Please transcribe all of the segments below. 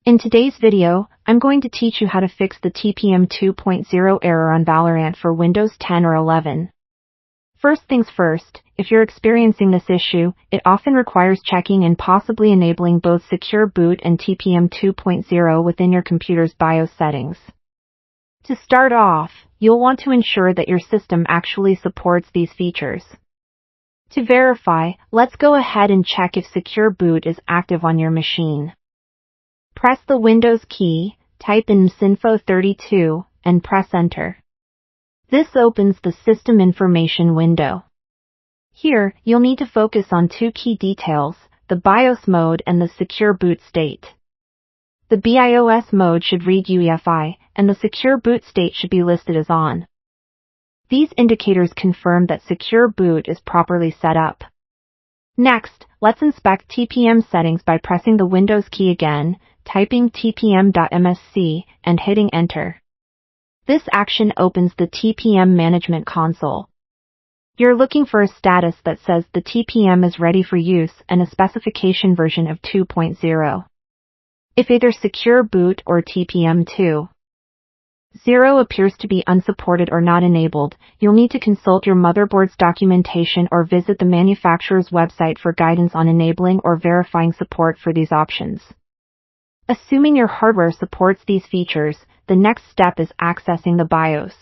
In today's video, I'm going to teach you how to fix the TPM 2.0 error on Valorant for Windows 10 or 11. First things first, if you're experiencing this issue, it often requires checking and possibly enabling both Secure Boot and TPM 2.0 within your computer's BIOS settings. To start off, you'll want to ensure that your system actually supports these features. To verify, let's go ahead and check if Secure Boot is active on your machine. Press the Windows key, type in Sinfo32, and press Enter. This opens the System Information window. Here, you'll need to focus on two key details, the BIOS mode and the Secure Boot state. The BIOS mode should read UEFI, and the Secure Boot state should be listed as on. These indicators confirm that Secure Boot is properly set up. Next, let's inspect TPM settings by pressing the Windows key again, typing tpm.msc, and hitting Enter. This action opens the TPM Management Console. You're looking for a status that says the TPM is ready for use and a specification version of 2.0. If either Secure Boot or TPM 2.0 appears to be unsupported or not enabled, you'll need to consult your motherboard's documentation or visit the manufacturer's website for guidance on enabling or verifying support for these options. Assuming your hardware supports these features, the next step is accessing the BIOS.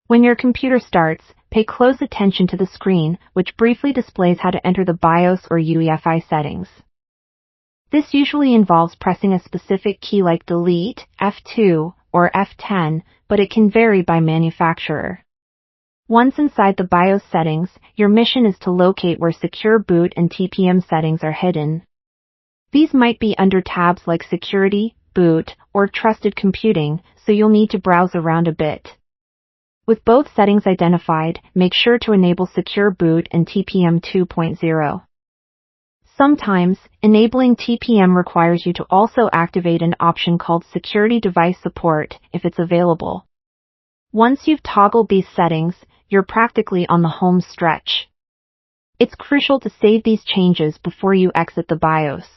When your computer starts, pay close attention to the screen, which briefly displays how to enter the BIOS or UEFI settings. This usually involves pressing a specific key like Delete, F2, or F10, but it can vary by manufacturer. Once inside the BIOS settings, your mission is to locate where Secure Boot and TPM settings are hidden. These might be under tabs like Security, Boot, or Trusted Computing, so you'll need to browse around a bit. With both settings identified, make sure to enable Secure Boot and TPM 2.0. Sometimes, enabling TPM requires you to also activate an option called Security Device Support if it's available. Once you've toggled these settings, you're practically on the home stretch. It's crucial to save these changes before you exit the BIOS.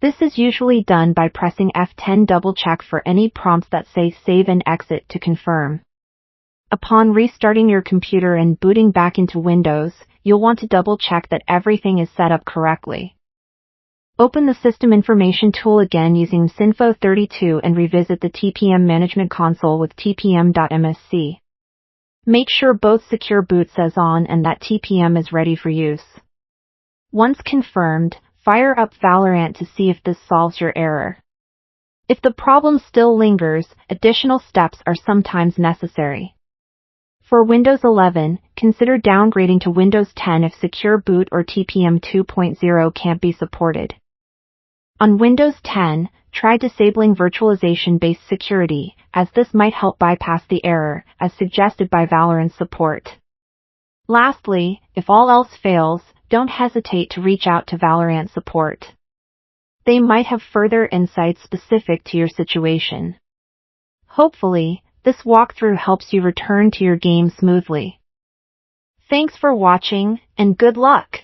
This is usually done by pressing F10 double-check for any prompts that say Save and Exit to confirm. Upon restarting your computer and booting back into Windows, you'll want to double-check that everything is set up correctly. Open the System Information tool again using Sinfo32 and revisit the TPM Management Console with tpm.msc. Make sure both Secure Boot says on and that TPM is ready for use. Once confirmed, fire up Valorant to see if this solves your error. If the problem still lingers, additional steps are sometimes necessary. For Windows 11, consider downgrading to Windows 10 if Secure Boot or TPM 2.0 can't be supported. On Windows 10, try disabling virtualization-based security, as this might help bypass the error, as suggested by Valorant support. Lastly, if all else fails, don't hesitate to reach out to Valorant support. They might have further insights specific to your situation. Hopefully, this walkthrough helps you return to your game smoothly. Thanks for watching, and good luck!